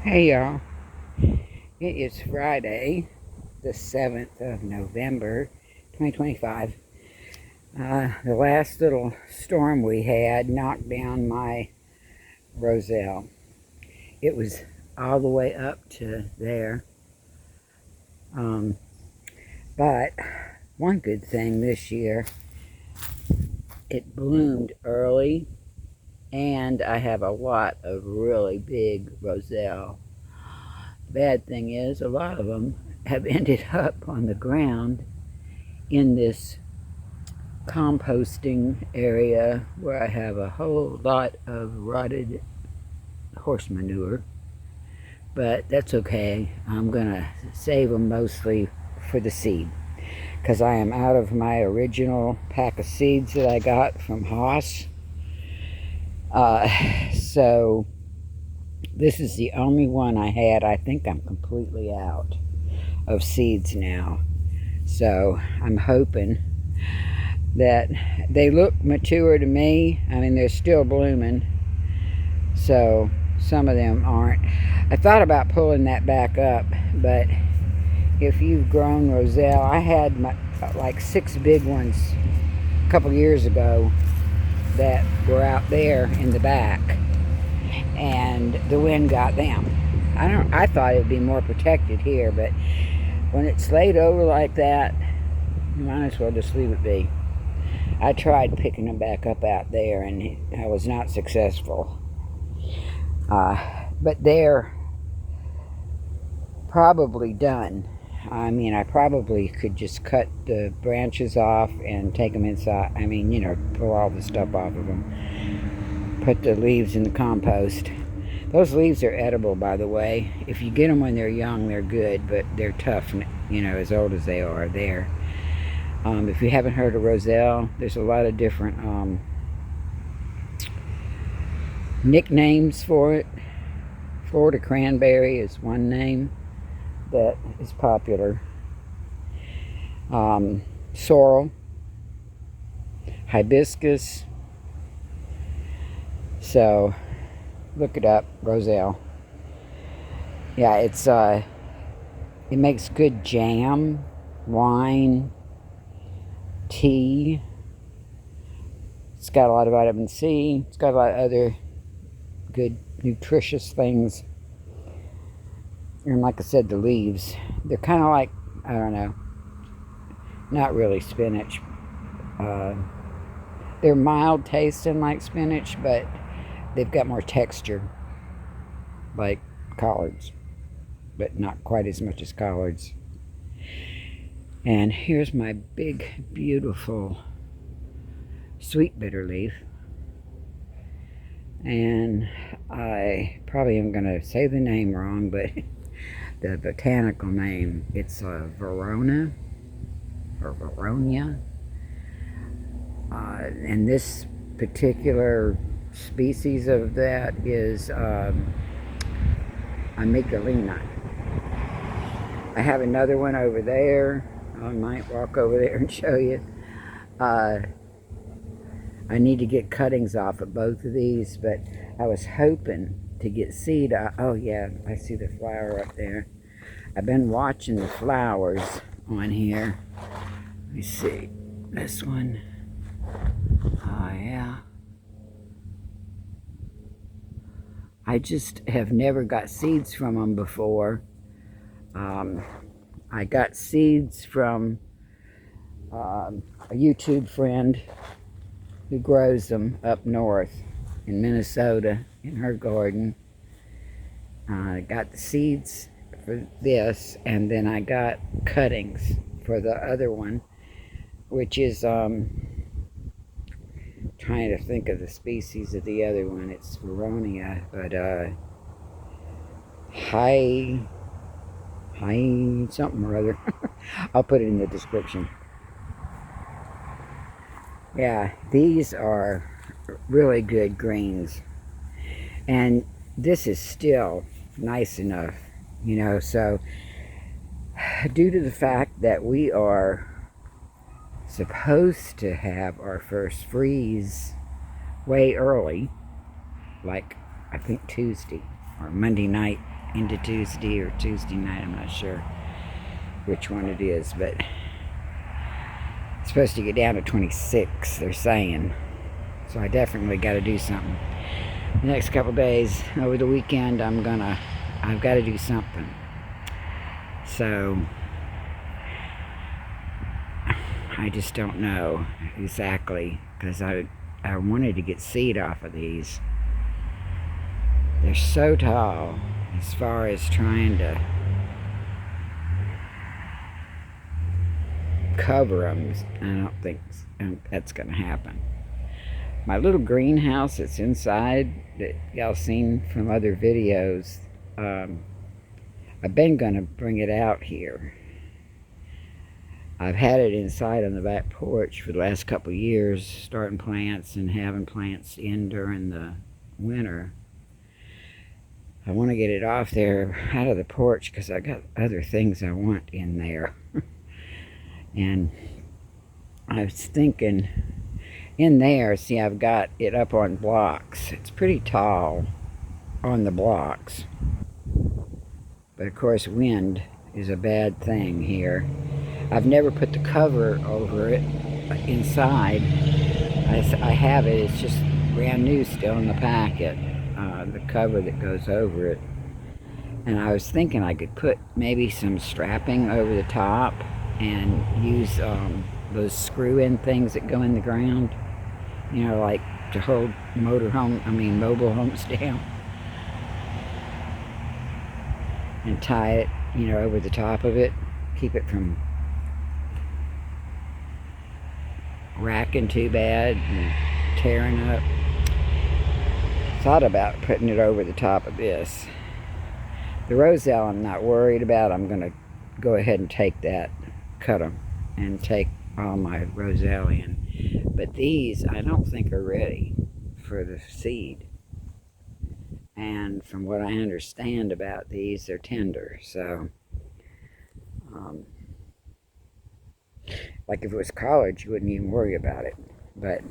Hey y'all, it is Friday, the 7th of November, 2025. The last little storm we had knocked down my roselle. It was all the way up to there. But one good thing this year, it bloomed early, and I have a lot of really big roselle. Bad thing is, a lot of them have ended up on the ground in this composting area where I have a whole lot of rotted horse manure. But that's okay. I'm gonna save them mostly for the seed because I am out of my original pack of seeds that I got from Haas. So this is the only one I had. I think I'm completely out of seeds now. So I'm hoping that they look mature to me. I mean, they're still blooming. So some of them aren't. I thought about pulling that back up, but if you've grown roselle, I had like 6 big ones a couple years ago that were out there in the back, and the wind got them. I thought it would be more protected here, but when it's laid over like that, you might as well just leave it be. I tried picking them back up out there, and I was not successful. But they're probably done. I mean, I probably could just cut the branches off and take them inside. I mean, pull all the stuff off of them. Put the leaves in the compost. Those leaves are edible, by the way. If you get them when they're young, they're good, but they're tough, as old as they are. If you haven't heard of roselle, there's a lot of different nicknames for it. Florida cranberry is one name that is popular. Sorrel, hibiscus. So look it up, roselle. Yeah, it makes good jam, wine, tea. It's got a lot of vitamin C. It's got a lot of other good nutritious things. And like I said, the leaves, they're kind of like, I don't know, not really spinach. They're mild tasting like spinach, but they've got more texture, like collards, but not quite as much as collards. And here's my big, beautiful sweet bitter leaf. And I probably am going to say the name wrong, but the botanical name, it's Vernonia, or Vernonia. And this particular species of that is amygdalina. I have another one over there. I might walk over there and show you. I need to get cuttings off of both of these, but I was hoping to get seed. Oh yeah, I see the flower up there. I've been watching the flowers on here. Let me see. This one. Oh yeah. I just have never got seeds from them before. I got seeds from a YouTube friend who grows them up north in Minnesota in her garden. I got the seeds for this, and then I got cuttings for the other one, which is trying to think of the species of the other one. It's Vernonia, but hi something or other. I'll put it in the description. Yeah, these are really good greens, and this is still nice enough, so due to the fact that we are supposed to have our first freeze way early, like I think Tuesday or Monday night, into Tuesday or Tuesday night. I'm not sure which one it is, but it's supposed to get down to 26, they're saying. So I definitely got to do something. The next couple days, over the weekend, I've got to do something. So I just don't know exactly, because I wanted to get seed off of these. They're so tall as far as trying to cover them. I don't think that's going to happen. My little greenhouse that's inside that y'all seen from other videos, I've been going to bring it out here. I've had it inside on the back porch for the last couple of years, starting plants and having plants in during the winter. I want to get it off there out of the porch because I got other things I want in there. And I was thinking, in there, see, I've got it up on blocks. It's pretty tall on the blocks. But of course, wind is a bad thing here. I've never put the cover over it inside. I have it, it's just brand new still in the packet. The cover that goes over it. And I was thinking I could put maybe some strapping over the top and use those screw-in things that go in the ground. You know, like to hold mobile homes down. And tie it, you know, over the top of it. Keep it from racking too bad and tearing up. Thought about putting it over the top of this. The roselle I'm not worried about. I'm going to go ahead and take that, cut them, and take all my roselle in. But these I don't think are ready for the seed. And from what I understand about these, they're tender. So, like if it was college, you wouldn't even worry about it. But,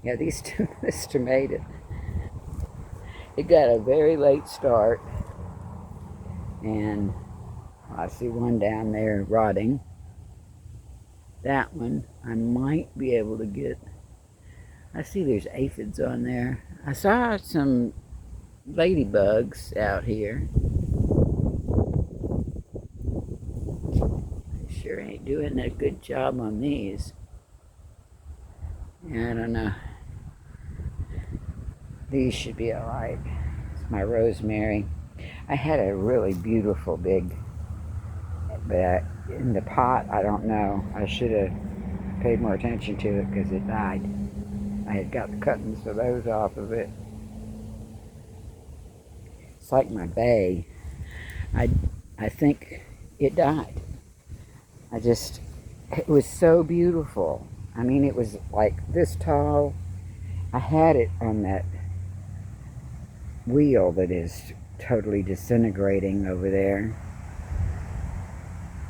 yeah, this tomato, it got a very late start. And I see one down there rotting. That one, I might be able to get. I see there's aphids on there. I saw some ladybugs out here. I sure ain't doing a good job on these. I don't know. These should be alright. It's my rosemary. I had a really beautiful big, but in the pot, I don't know. I should have paid more attention to it because it died. I had got the cuttings of those off of it. It's like my bay. I think it died. It was so beautiful. I mean, it was like this tall. I had it on that wheel that is totally disintegrating over there.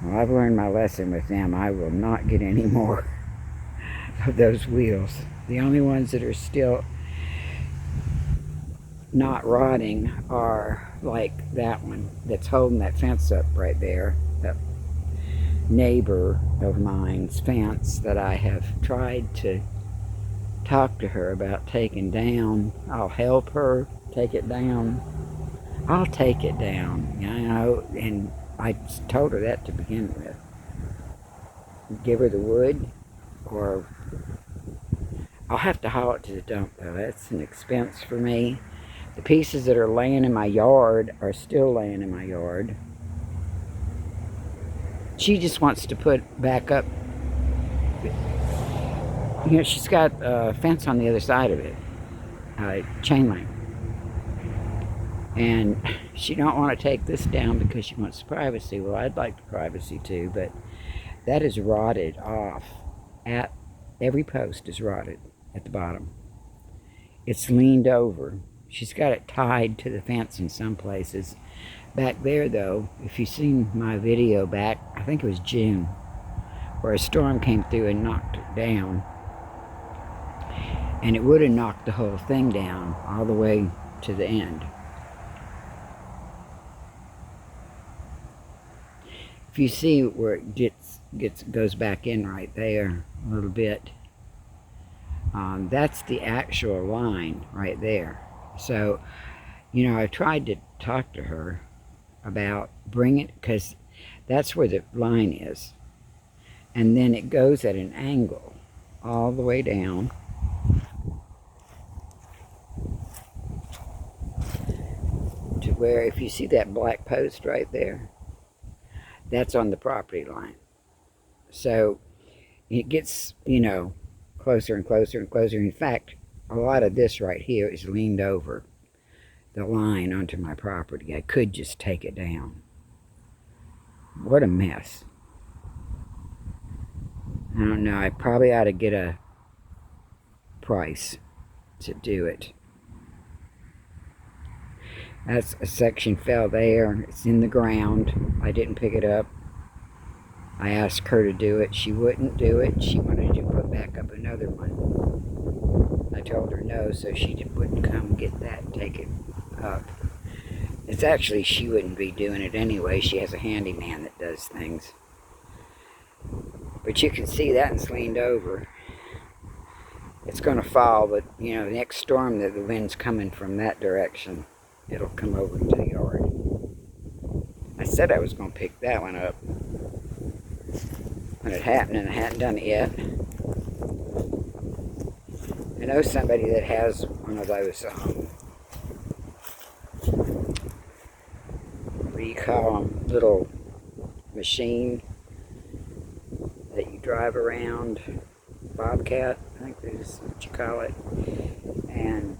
Well, I've learned my lesson with them. I will not get any more of those wheels. The only ones that are still not rotting are like that one that's holding that fence up right there. That neighbor of mine's fence that I have tried to talk to her about taking down. I'll help her take it down. I'll take it down, you know, and I told her that to begin with. Give her the wood, or I'll have to haul it to the dump, though. That's an expense for me. The pieces that are laying in my yard are still laying in my yard. She just wants to put back up. You know, she's got a fence on the other side of it, chain link. And she don't want to take this down because she wants privacy. Well, I'd like the privacy too, but that is rotted off. Every post is rotted at the bottom. It's leaned over. She's got it tied to the fence in some places. Back there, though, if you've seen my video back, I think it was June, where a storm came through and knocked it down. And it would have knocked the whole thing down all the way to the end. If you see where it goes back in right there a little bit, that's the actual line right there. So, you know, I tried to talk to her about bringing it, because that's where the line is. And then it goes at an angle all the way down. To where, if you see that black post right there, that's on the property line. So it gets, you know, closer and closer and closer. In fact, a lot of this right here is leaned over the line onto my property. I could just take it down. What a mess. I don't know. I probably ought to get a price to do it. That's a section fell there. It's in the ground. I didn't pick it up. I asked her to do it. She wouldn't do it. She wanted to put back up another one. I told her no, so she wouldn't come get that and take it up. It's actually, she wouldn't be doing it anyway. She has a handyman that does things. But you can see that it's leaned over. It's going to fall, but, you know, the next storm, the wind's coming from that direction. It'll come over into the yard. I said I was going to pick that one up when it happened, and I hadn't done it yet. I know somebody that has one of those, what do you call them, little machine that you drive around, bobcat, I think that's what you call it, and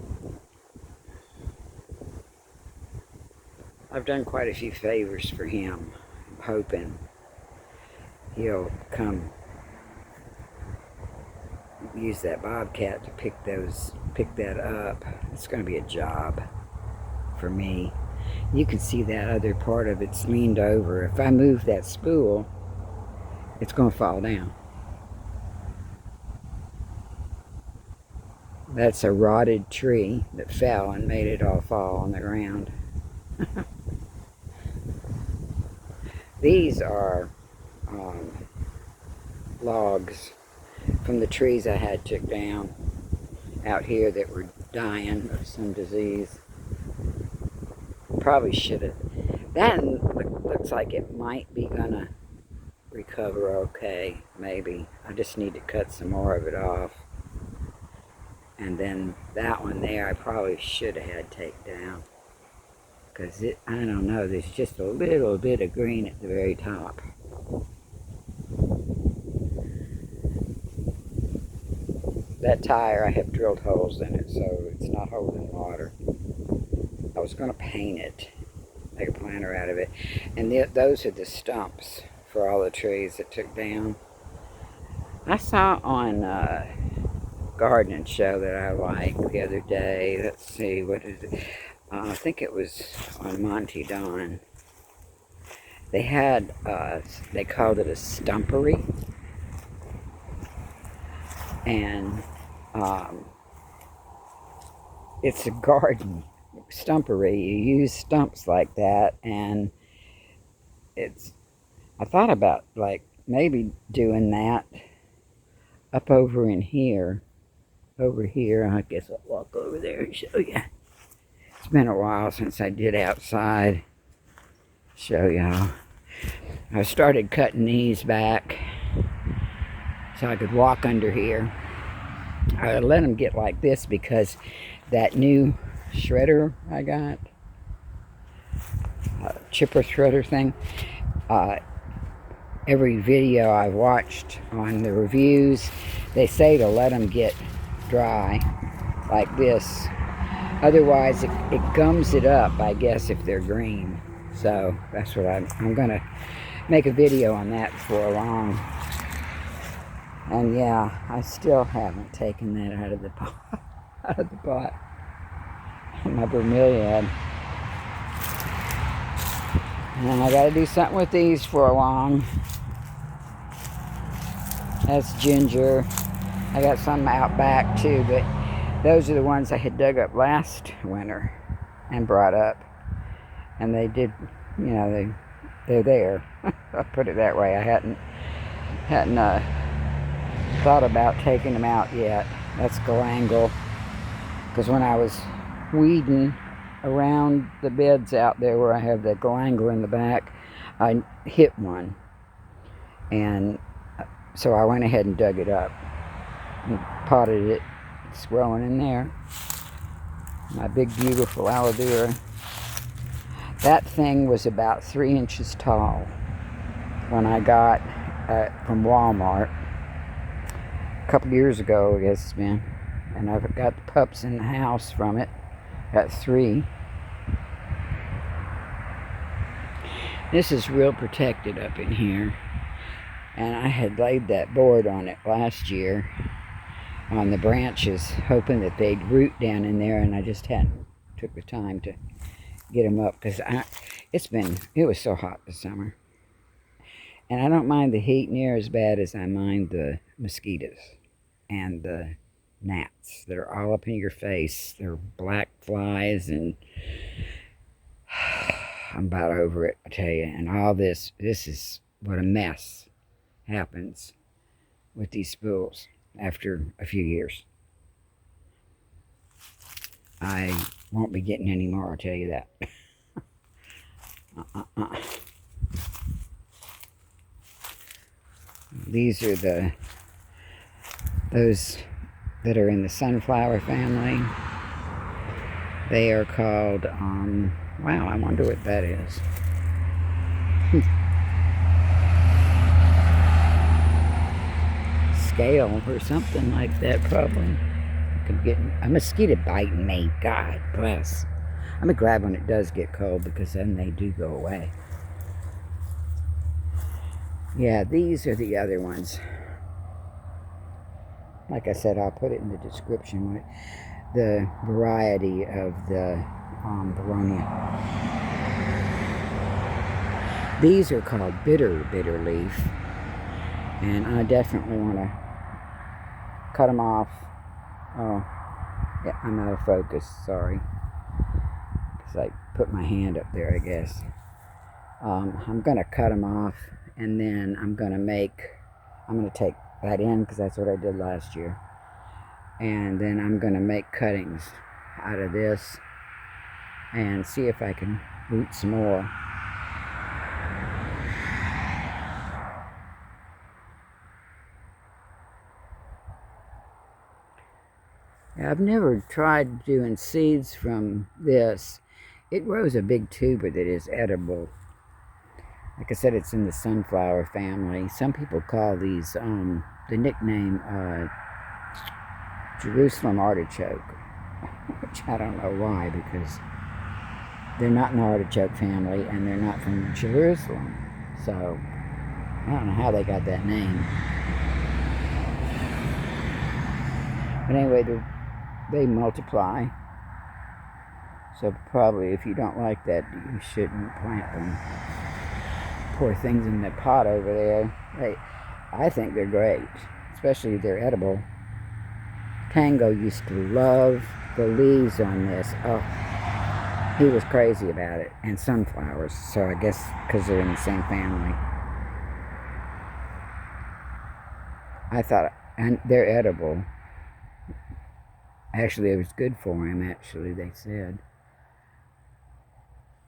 I've done quite a few favors for him. I'm hoping he'll come use that bobcat to pick that up. It's going to be a job for me. You can see that other part of it's leaned over. If I move that spool, it's going to fall down. That's a rotted tree that fell and made it all fall on the ground. These are logs from the trees I had took down out here that were dying of some disease. Probably should have. That looks like it might be gonna recover okay, maybe. I just need to cut some more of it off. And then that one there I probably should have had taken down. Because I don't know, there's just a little bit of green at the very top. That tire, I have drilled holes in it, so it's not holding water. I was going to paint it, make a planter out of it. And those are the stumps for all the trees that took down. I saw on a gardening show that I liked the other day. Let's see, what is it? I think it was on Monty Don. They had, they called it a stumpery. And it's a garden stumpery. You use stumps like that, and I thought about like maybe doing that up over in here, over here. I guess I'll walk over there and show you. It's been a while since I did outside. Show y'all. I started cutting these back so I could walk under here. I let them get like this because that new shredder I got, chipper shredder thing, every video I've watched on the reviews, they say to let them get dry like this. Otherwise, it gums it up, I guess, if they're green. So that's what I'm going to make a video on that before long. And yeah, I still haven't taken that out of the pot. My bromeliad. And I got to do something with these for a long. That's ginger. I got some out back too, but those are the ones I had dug up last winter and brought up. And they did, you know, they're there. I'll put it that way. I hadn't thought about taking them out yet. That's galangal. Because when I was weeding around the beds out there where I have the galangal in the back, I hit one. And so I went ahead and dug it up and potted it. It's growing in there. My big, beautiful aloe vera. That thing was about 3 inches tall when I got from Walmart a couple years ago, I guess it's been. And I've got the pups in the house from it. Got 3. This is real protected up in here. And I had laid that board on it last year on the branches, hoping that they'd root down in there, and I just hadn't took the time to get them up because it was so hot this summer. And I don't mind the heat near as bad as I mind the mosquitoes and the gnats that are all up in your face. They're black flies, and I'm about over it, I tell you. And all this is what a mess happens with these spools after a few years. I won't be getting any more, I'll tell you that. These are those that are in the sunflower family. They are called, wow, I wonder what that is. Scale or something like that, probably. Could get a mosquito biting me. God bless. I'm glad when it does get cold because then they do go away. Yeah, these are the other ones. Like I said, I'll put it in the description. The variety of the Vernonia. These are called bitter leaf. And I definitely want to cut them off. Oh, yeah, I'm out of focus, sorry. Because I put my hand up there, I guess. I'm going to cut them off, and then I'm going to take that in, because that's what I did last year. And then I'm going to make cuttings out of this, and see if I can root some more. I've never tried doing seeds from this. It grows a big tuber that is edible. Like I said, it's in the sunflower family. Some people call these, the nickname, Jerusalem artichoke. Which I don't know why, because they're not in the artichoke family and they're not from Jerusalem. So, I don't know how they got that name. But anyway, they multiply. So probably if you don't like that, you shouldn't plant them. Poor things in the pot over there. I think they're great, especially if they're edible. Tango used to love the leaves on this. Oh, he was crazy about it. And sunflowers, so I guess because they're in the same family. I thought, and they're edible. Actually, it was good for him, actually, they said.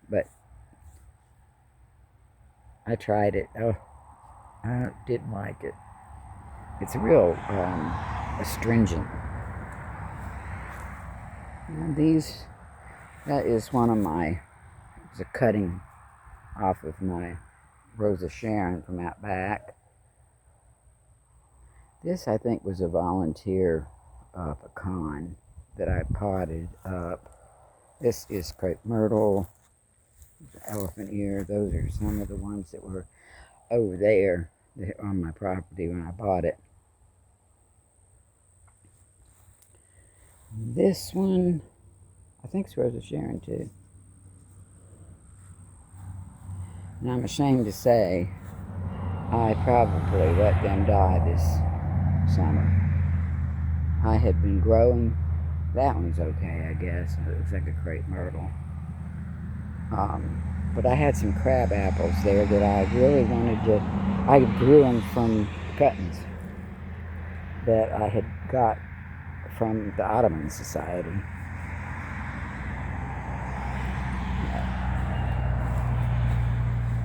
But I tried it. Oh, I didn't like it. It's real astringent. And that is one of my, it's a cutting off of my Rosa Sharon from out back. This, I think, was a volunteer pecan that I potted up. This is crepe myrtle, elephant ear. Those are some of the ones that were over there on my property when I bought it. This one, I think it's Rosa Sharon too. And I'm ashamed to say, I probably let them die this summer. I had been growing. That one's okay, I guess. It looks like a crepe myrtle. But I had some crab apples there that I really wanted to, I grew them from cuttings that I had got from the Ottoman Society.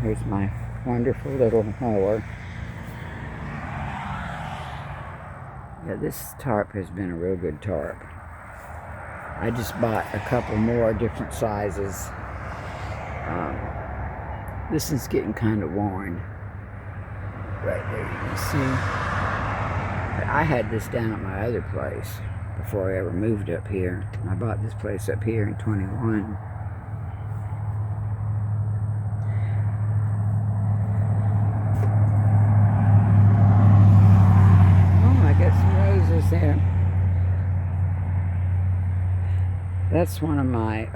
Here's my wonderful little mower. Yeah, this tarp has been a real good tarp. I just bought a couple more different sizes. This is getting kind of worn. Right there you can see. But I had this down at my other place before I ever moved up here. I bought this place up here in 21. Oh, I got some roses there. That's one of my,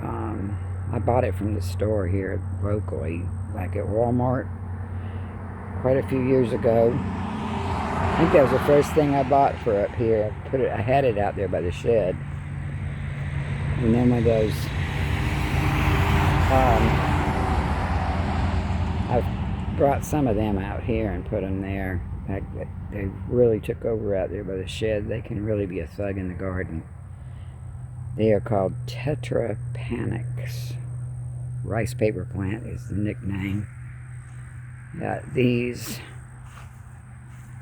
I bought it from the store here locally, like at Walmart, quite a few years ago. I think that was the first thing I bought for up here. I had it out there by the shed. And then with those, I brought some of them out here and put them there. They really took over out there by the shed. They can really be a thug in the garden. They are called tetrapanics. Rice paper plant is the nickname. Got these.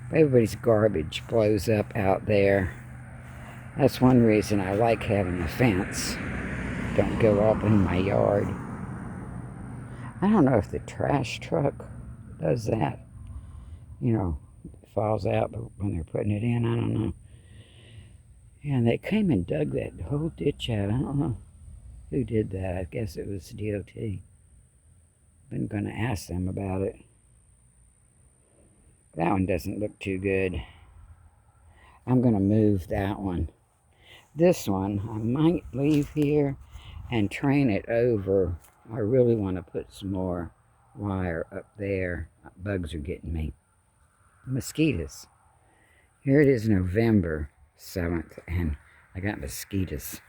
Everybody's garbage blows up out there. That's one reason I like having a fence. Don't go up in my yard. I don't know if the trash truck does that. You know, it falls out when they're putting it in. I don't know. And they came and dug that whole ditch out. I don't know who did that. I guess it was DOT. Been going to ask them about it. That one doesn't look too good. I'm going to move that one. This one, I might leave here and train it over. I really want to put some more wire up there. Bugs are getting me. Mosquitoes. Here it is November 7th, and I got mosquitoes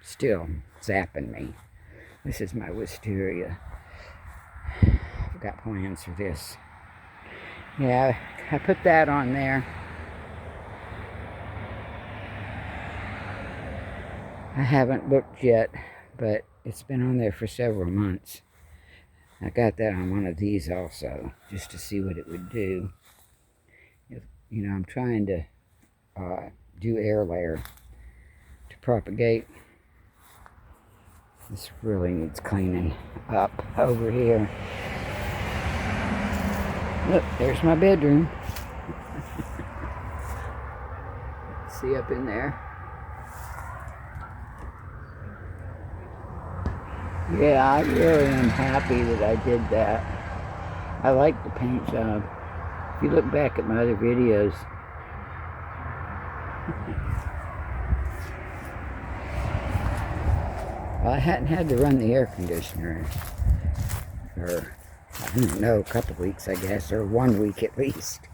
still zapping me. This is my wisteria. I've got plans for this. Yeah, I put that on there. I haven't looked yet, but it's been on there for several months. I got that on one of these also, just to see what it would do. You know, I'm trying to do air layer to propagate. This really needs cleaning up over here. Look, there's my bedroom. See up in there? Yeah, I really am happy that I did that. I like the paint job. If you look back at my other videos, I hadn't had to run the air conditioner for, I don't know, a couple weeks, I guess, or 1 week at least,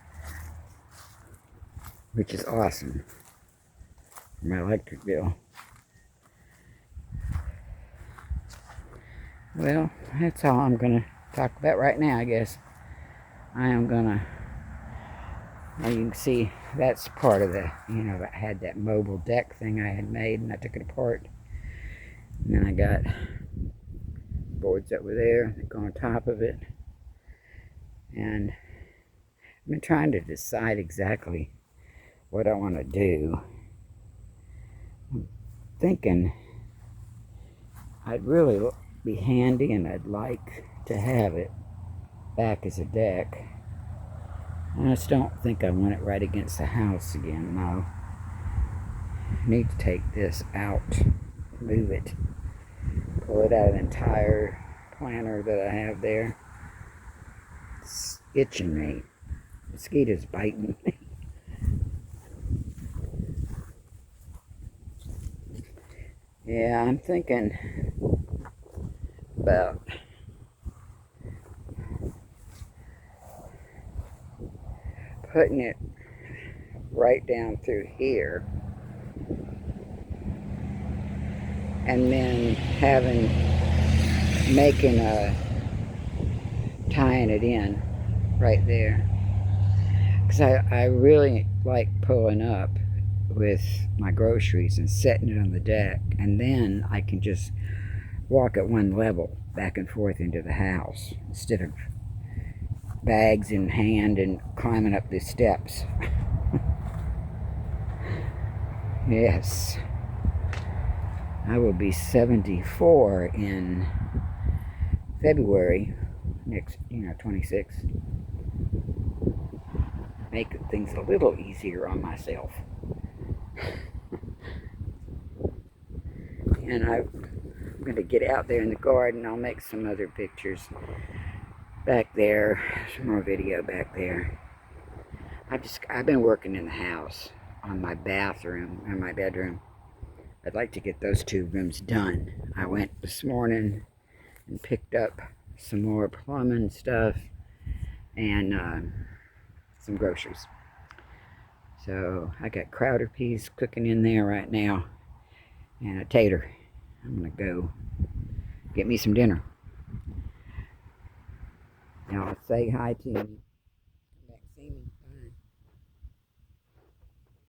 which is awesome for my electric bill. Well, that's all I'm going to talk about right now, I guess. I am going to, well, you can see that's part of the, you know, I had that mobile deck thing I had made, and I took it apart. And then I got boards that were there that go on top of it. And I've been trying to decide exactly what I want to do. I'm thinking I'd really be handy, and I'd like to have it back as a deck. I just don't think I want it right against the house again, no. I need to take this out, move it, pull it out of the entire planter that I have there. It's itching me. Mosquitoes biting me. Yeah, I'm thinking about putting it right down through here, and then having making tying it in right there, because I really like pulling up with my groceries and setting it on the deck, and then I can just walk at one level back and forth into the house instead of bags in hand and climbing up the steps. Yes, I will be 74 in February next, 26. Make things a little easier on myself. And I'm going to get out there in the garden. I'll make some other pictures back there, some more video back there. I've been working in the house on my bathroom and my bedroom. I'd like to get those 2 rooms done. I went this morning and picked up some more plumbing stuff and some groceries. So I got crowder peas cooking in there right now and a tater. I'm gonna go get me some dinner. Now say hi to